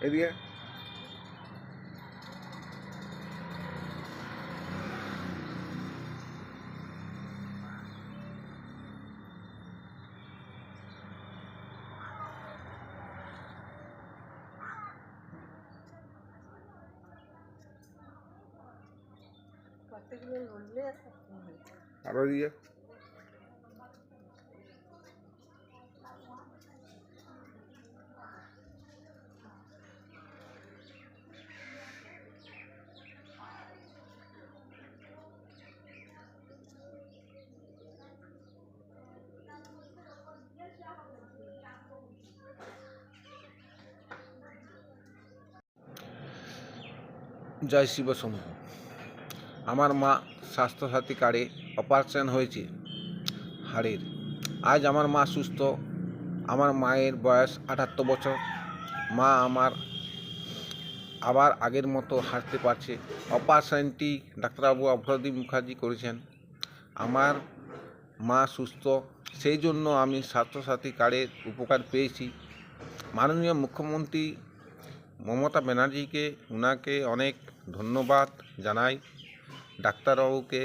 এদিকে আরো এদিকে জয় শিব শম্ভু। আমার মা স্বাস্থ্যসাথী কার্ডে অপারেশন হয়েছে হাড়ের। আজ আমার মা সুস্থ। আমার মায়ের বয়স 78 বছর। মা আমার আবার আগের মতো হাঁটতে পারছে। অপারেশনটি ডাক্তারবাবু অভ্রদীপ মুখার্জি করেছেন। আমার মা সুস্থ, সেই জন্য আমি স্বাস্থ্যসাথী কার্ডের উপকার পেয়েছি। মাননীয় মুখ্যমন্ত্রী মমতা ব্যানার্জিকে ওনাকে অনেক ধন্যবাদ জানাই, ডাক্তারবাবুকে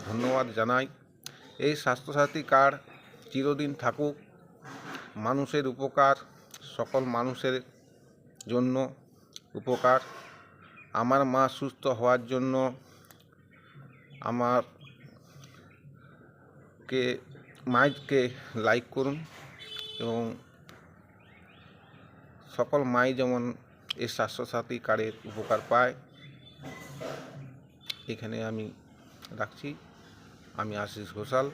ধন্যবাদ জানাই। এই স্বাস্থ্যসাথী কার্ড চিরদিন থাকুক, মানুষের উপকার, সকল মানুষের জন্য উপকার। আমার মা সুস্থ হওয়ার জন্য মাইকে লাইক করুন এবং সকল মাই যেমন এই স্বাস্থ্যসাথী কার্ডের উপকার পায়। এখানে আমি রাখছি। আমি আশিস ঘোষাল।